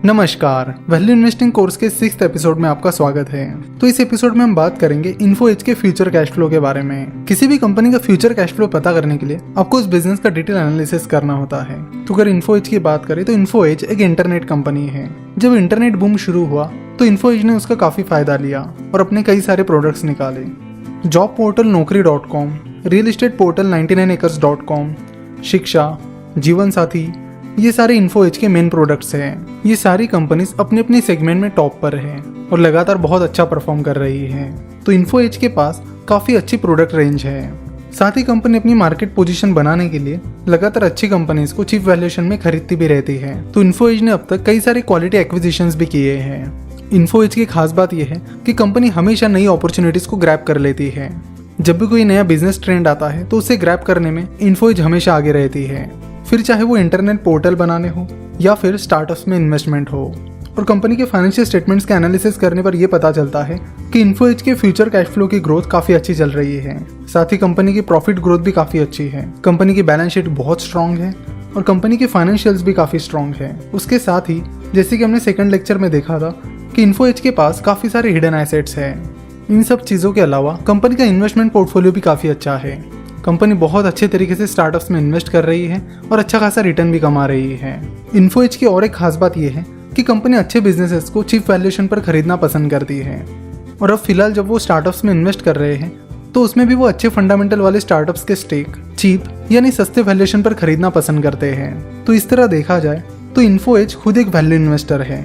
नमस्कार, value investing course के 6th episode में आपका स्वागत है। तो इस एपिसोड में हम बात करेंगे इन्फो एज के फ्यूचर कैश फ्लो के बारे में। किसी भी कंपनी का फ्यूचर कैश फ्लो पता करने के लिए आपको उस बिजनेस का डिटेल एनालिसिस करना होता है। तो अगर इन्फो एज की बात करें तो इन्फो एज एक इंटरनेट कंपनी है। जब इंटरनेट बूम शुरू हुआ तो इन्फो एज ने उसका काफी फायदा लिया और अपने कई सारे प्रोडक्ट्स निकाले। Job portal naukri.com, real estate portal 99acres.com, शिक्षा, जीवन साथी, ये सारे इन्फो एज के मेन प्रोडक्ट्स हैं। ये सारी कंपनीज अपने अपने सेगमेंट में टॉप पर हैं और लगातार बहुत अच्छा परफॉर्म कर रही हैं। तो इन्फो एज के पास काफ़ी अच्छी प्रोडक्ट रेंज है। साथ ही कंपनी अपनी मार्केट पोजीशन बनाने के लिए लगातार अच्छी कंपनीज को चीप वैल्यूएशन में खरीदती भी रहती है। तो इन्फो एज ने अब तक कई सारी क्वालिटी एक्विजिशंस भी किए हैं। इन्फो एज की खास बात यह है कि कंपनी हमेशा नई अपॉर्चुनिटीज को ग्रैब कर लेती है। जब भी कोई नया बिजनेस ट्रेंड आता है तो उसे ग्रैब करने में इन्फो एज हमेशा आगे रहती है, फिर चाहे वो इंटरनेट पोर्टल बनाने हो या फिर स्टार्टअप्स में इन्वेस्टमेंट हो। और कंपनी के फाइनेंशियल स्टेटमेंट्स के एनालिसिस करने पर यह पता चलता है कि इन्फो एज के फ्यूचर कैश फ्लो की ग्रोथ काफी अच्छी चल रही है। साथ ही कंपनी की प्रॉफिट ग्रोथ भी काफी अच्छी है। कंपनी की बैलेंस शीट बहुत स्ट्रांग है और कंपनी के फाइनेंशियल्स भी काफी स्ट्रांग है। उसके साथ ही जैसे कि हमने सेकंड लेक्चर में देखा था कि इन्फो एज के पास काफी सारे हिडन एसेट्स है। इन सब चीजों के अलावा कंपनी का इन्वेस्टमेंट पोर्टफोलियो भी काफी अच्छा है। कंपनी बहुत अच्छे तरीके से स्टार्टअप्स में इन्वेस्ट कर रही है और अच्छा खासा रिटर्न भी कमा रही है। इन्फो एज की और एक खास बात यह है कि कंपनी अच्छे बिजनेसेस को चीप वैल्यूएशन पर खरीदना पसंद करती है। और अब फिलहाल जब वो स्टार्टअप्स में इन्वेस्ट कर रहे हैं तो उसमें भी वो अच्छे फंडामेंटल वाले स्टार्टअप्स के स्टेक चीप यानी सस्ते वैल्यूएशन पर खरीदना पसंद करते हैं। तो इस तरह देखा जाए तो इन्फो एज खुद एक वैल्यू इन्वेस्टर है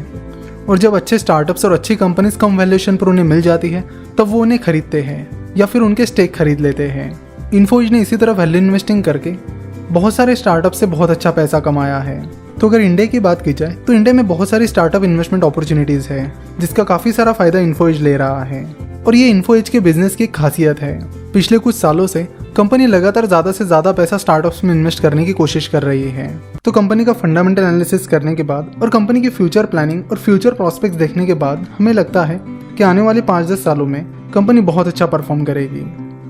और जब अच्छे स्टार्टअप्स और अच्छी कंपनीज कम वैल्यूएशन पर उन्हें मिल जाती है तब वो उन्हें खरीदते हैं या फिर उनके स्टेक खरीद लेते हैं। इन्फो एज ने इसी तरह वैल्यू इन्वेस्टिंग करके बहुत सारे स्टार्टअप से बहुत अच्छा पैसा कमाया है। तो अगर इंडिया की बात की जाए तो इंडिया में बहुत सारी स्टार्टअप इन्वेस्टमेंट अपॉर्चुनिटीज है जिसका काफी सारा फायदा इन्फो एज ले रहा है और ये इन्फो एज के बिजनेस की एक खासियत है। पिछले कुछ सालों से कंपनी लगातार ज्यादा से ज्यादा पैसा स्टार्टअप्स में इन्वेस्ट करने की कोशिश कर रही है। तो कंपनी का फंडामेंटल एनालिसिस करने के बाद और कंपनी की फ्यूचर प्लानिंग और फ्यूचर प्रोस्पेक्ट्स देखने के बाद हमें लगता है कि आने वाले 5-10 सालों में कंपनी बहुत अच्छा परफॉर्म करेगी।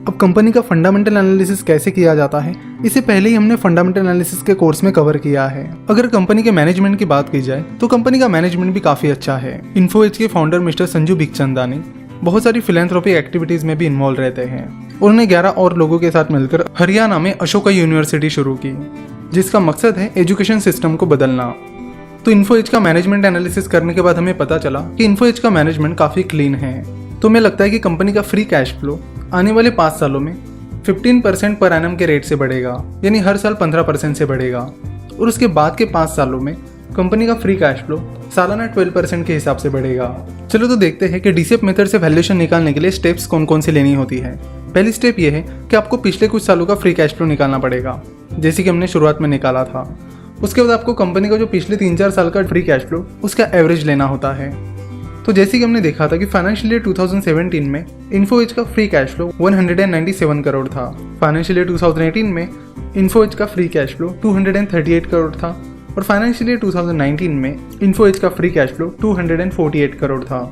अब कंपनी का फंडामेंटल एनालिसिस कैसे किया जाता है इसे पहले ही हमने फंडामेंटल एनालिसिस के कोर्स में कवर किया है। अगर कंपनी के मैनेजमेंट की बात की जाए तो कंपनी का मैनेजमेंट भी काफी अच्छा है। इन्फो एज के फाउंडर मिस्टर संजू बिखचंदानी बहुत सारी फिलैंथ्रोपिक एक्टिविटीज में भी इन्वॉल्व रहते हैं। उन्होंने 11 और लोगों के साथ मिलकर हरियाणा में अशोका यूनिवर्सिटी शुरू की जिसका मकसद है एजुकेशन सिस्टम को बदलना। तो इन्फो एज का मैनेजमेंट एनालिसिस करने के बाद हमें पता चला कि इन्फो एज का मैनेजमेंट काफी क्लीन है। तो हमें लगता है कि कंपनी का फ्री कैश फ्लो आने वाले 5 सालों में 15% पर एनम के रेट से बढ़ेगा, यानी हर साल 15% से बढ़ेगा। और उसके बाद के 5 सालों में कंपनी का फ्री कैश फ्लो सालाना 12% के हिसाब से बढ़ेगा। चलो तो देखते हैं कि डीसीएफ मेथड से वैल्यूएशन निकालने के लिए स्टेप्स कौन कौन सी लेनी होती है। पहली स्टेप ये है कि आपको पिछले कुछ सालों का फ्री कैश फ्लो निकालना पड़ेगा, जैसे कि हमने शुरुआत में निकाला था। उसके बाद आपको कंपनी का जो पिछले 3-4 साल का फ्री कैश फ्लो उसका एवरेज लेना होता है। तो जैसे कि हमने देखा था कि फाइनेंशियल ईयर 2017 में इन्फो एज का फ्री कैश फ्लो 197 करोड़ था। फाइनेंशियल ईयर 2018 में इन्फो एज का फ्री कैश फ्लो 238 करोड़ था और फाइनेंशियल ईयर 2019 में इन्फो एज का फ्री कैश फ्लो 248 करोड़ था।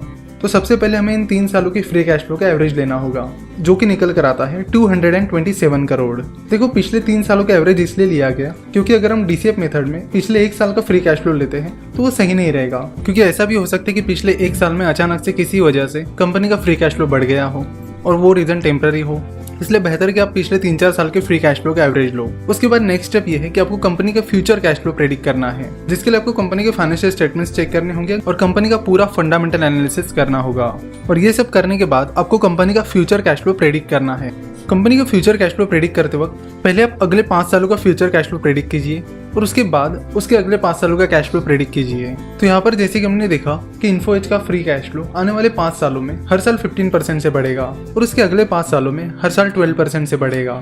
तो सबसे पहले हमें इन 3 सालों की फ्री कैश फ्लो का एवरेज लेना होगा जो कि निकल कर आता है 227 करोड़। देखो पिछले 3 सालों का एवरेज इसलिए लिया गया क्योंकि अगर हम डीसीएफ मेथड में पिछले 1 साल का फ्री कैश फ्लो लेते हैं तो वो सही नहीं रहेगा, क्योंकि ऐसा भी हो सकता है कि पिछले 1 साल में अचानक से किसी वजह से कंपनी का फ्री कैश फ्लो बढ़ गया हो और वो रीजन टेम्पररी हो। इसलिए बेहतर कि आप पिछले 3-4 साल के फ्री कैश फ्लो का एवरेज लो। उसके बाद नेक्स्ट स्टेप ये है कि आपको कंपनी का फ्यूचर कैश फ्लो प्रेडिक्ट करना है, जिसके लिए आपको कंपनी के फाइनेंशियल स्टेटमेंट्स चेक करने होंगे और कंपनी का पूरा फंडामेंटल एनालिसिस करना होगा। और ये सब करने के बाद आपको कंपनी का फ्यूचर कैश फ्लो प्रेडिक्ट करना है। कंपनी का फ्यूचर कैश फ्लो प्रेडिक्ट करते वक्त पहले आप अगले 5 सालों का फ्यूचर कैश फ्लो प्रेडिक्ट कीजिए और उसके बाद उसके अगले 5 सालों का कैश फ्लो प्रेडिक्ट कीजिए। तो यहाँ पर जैसे कि हमने देखा कि इन्फो एज का फ्री कैश फ्लो आने वाले 5 सालों में हर साल 15% से बढ़ेगा और उसके अगले 5 सालों में हर साल 12% से बढ़ेगा।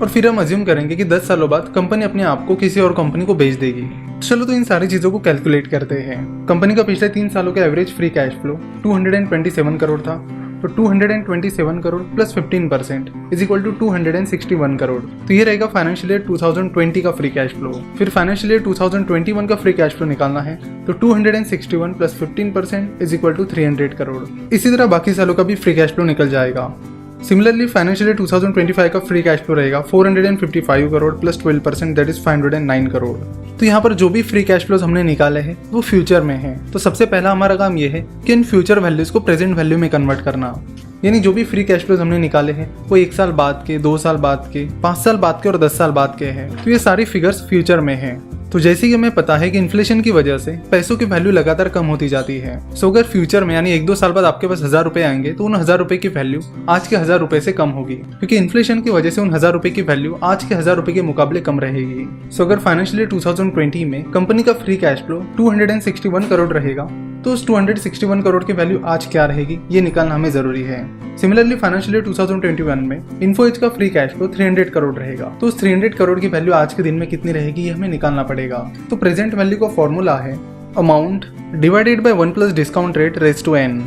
और फिर हम अज्यूम करेंगे कि 10 सालों बाद कंपनी अपने आप को किसी और कंपनी को बेच देगी। चलो तो इन सारी चीजों को कैलकुलेट करते हैं। कंपनी का पिछले 3 सालों का average free cash flow 227 crore था। तो 227 crore plus 15% is equal to 261 crore. तो ये रहेगा फाइनेंशियल ईयर 2020 का फ्री कैश फ्लो। फिर फाइनेंशियल ईयर 2021 का फ्री कैश फ्लो निकालना है तो 261 plus 15% is equal to 300 crore. इसी तरह बाकी सालों का भी फ्री कैश फ्लो निकल जाएगा। सिमिलरली फाइनेंशियल ईयर 2025 का फ्री कैश फ्लो रहेगा 455 crore plus 12% that is 509 crore. तो यहाँ पर जो भी फ्री कैश फ्लोज हमने निकाले हैं वो फ्यूचर में है। तो सबसे पहला हमारा काम ये है कि इन फ्यूचर वैल्यूज को प्रेजेंट वैल्यू में कन्वर्ट करना। यानी जो भी फ्री कैश फ्लोज हमने निकाले हैं वो 1 साल बाद के, 2 साल बाद के, 5 साल बाद के और 10 साल बाद के हैं। तो ये सारी फिगर्स फ्यूचर में हैं। तो जैसे कि हमें पता है कि इन्फ्लेशन की वजह से पैसों की वैल्यू लगातार कम होती जाती है। सो अगर फ्यूचर में यानी 1-2 साल बाद आपके पास 1000 रुपए आएंगे तो उन 1000 रुपए की वैल्यू आज के 1000 रुपए से कम होगी, क्योंकि इन्फ्लेशन की वजह से उन 1000 रुपए की वैल्यू आज के 1000 रुपए के मुकाबले कम रहेगी। सो अगर फाइनेंशियल ईयर 2020 में कंपनी का फ्री कैश फ्लो 261 करोड़ रहेगा तो उस 261 करोड़ की वैल्यू आज क्या रहेगी ये निकालना हमें जरूरी है। सिमिलरली फाइनेंशियल ईयर 2021 में इन्फो एज का फ्री कैश फ्लो 300 करोड़ रहेगा तो उस 300 करोड़ की वैल्यू आज के दिन में कितनी रहेगी ये हमें निकालना पड़ेगा। तो प्रेजेंट वैल्यू का फॉर्मूला है amount divided by 1 plus discount rate raise to n।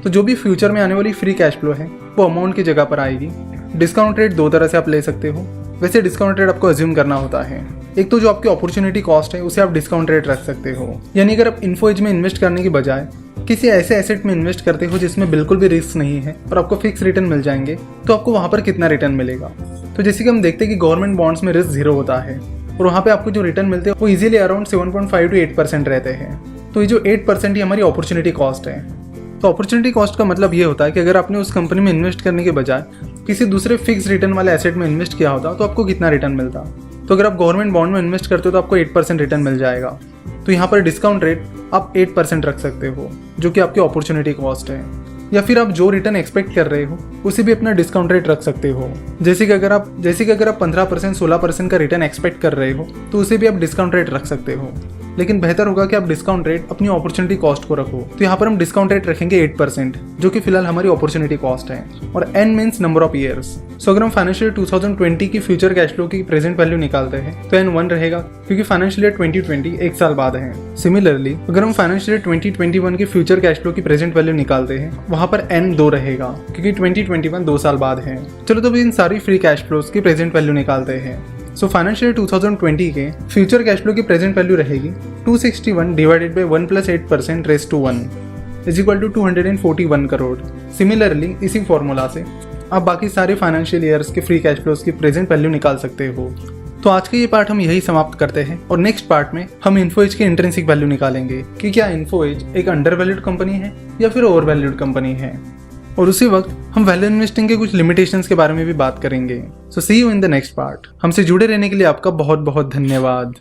तो जो भी फ्यूचर में आने वाली फ्री कैश फ्लो है वो अमाउंट की जगह पर आएगी। डिस्काउंट रेट 2 तरह से आप ले सकते हो। वैसे डिस्काउंट रेट आपको अज्यूम करना होता है। एक तो जो आपकी अपॉर्चुनिटी कॉस्ट है उसे आप डिस्काउंट रेट रख सकते हो, यानी अगर आप इन्फो एज में इन्वेस्ट करने की बजाय किसी ऐसे एसेट में इन्वेस्ट करते हो जिसमें बिल्कुल भी रिस्क नहीं है और आपको फिक्स रिटर्न मिल जाएंगे तो आपको वहां पर कितना रिटर्न मिलेगा। तो जैसे कि हम देखते हैं कि गवर्नमेंट बॉन्ड्स में रिस्क 0 होता है और वहाँ पे आपको जो रिटर्न मिलते हैं वो इजीली अराउंड 7.5 to 8% रहते हैं। तो ये जो 8% ही हमारी अपॉर्चुनिटी कॉस्ट है। तो अपॉर्चुनिटी कॉस्ट का मतलब ये होता है कि अगर आपने उस कंपनी में इन्वेस्ट करने के बजाय किसी दूसरे फिक्स रिटर्न वाले एसेट में इन्वेस्ट किया होता तो आपको कितना रिटर्न मिलता। तो अगर आप गवर्नमेंट बॉन्ड में इन्वेस्ट करते हो तो आपको 8% रिटर्न मिल जाएगा। तो यहाँ पर डिस्काउंट रेट आप 8% रख सकते हो जो कि आपकी अपॉर्चुनिटी कॉस्ट है, या फिर आप जो रिटर्न एक्सपेक्ट कर रहे हो उसे भी अपना डिस्काउंट रेट रख सकते हो। जैसे कि अगर आप 15% 16% का रिटर्न एक्सपेक्ट कर रहे हो तो उसे भी आप डिस्काउंट रेट रख सकते हो, लेकिन बेहतर होगा कि आप डिस्काउंट रेट अपनी अपॉर्चुनिटी कॉस्ट को रखो। तो यहाँ पर हम डिस्काउंट रेट रखेंगे 8% जो कि फिलहाल हमारी अपॉर्चुनिटी कॉस्ट है, और n means number of years. So अगर हम फाइनेंशियल 2020 की फ्यूचर कैश फ्लो की प्रेजेंट वैल्यू निकालते हैं तो n 1 रहेगा क्योंकि फाइनेंशियल ईयर 2020 1 साल बाद है। सिमिलरली अगर हम फाइनेंशियल ईयर 2021 की फ्यूचर कैश फ्लो की प्रेजेंट वैल्यू निकालते हैं वहां पर n 2 रहेगा क्योंकि 2021 2 साल बाद है। चलो तो इन सारी फ्री कैश फ्लोज की प्रेजेंट वैल्यू निकालते हैं। सो फाइनेंशियल 2020 के फ्यूचर कैश फ्लो की प्रेजेंट वैल्यू रहेगी 261 divided by 1 plus 8% raise to 1 is equal to 241 crore. Similarly इसी फॉर्मूला से आप बाकी सारे फाइनेंशियल ईयर्स के फ्री कैश फ्लोज की प्रेजेंट वैल्यू निकाल सकते हो। तो आज का ये पार्ट हम यही समाप्त करते हैं और नेक्स्ट पार्ट में हम इन्फो एज की इंट्रिंसिक वैल्यू निकालेंगे कि क्या इन्फो एज एक अंडर वैल्यूड कंपनी है या फिर ओवर वैल्यूड कंपनी है, और उसी वक्त हम वैल्यू इन्वेस्टिंग के कुछ लिमिटेशंस के बारे में भी बात करेंगे। So see you in the next part. हमसे जुड़े रहने के लिए आपका बहुत बहुत धन्यवाद।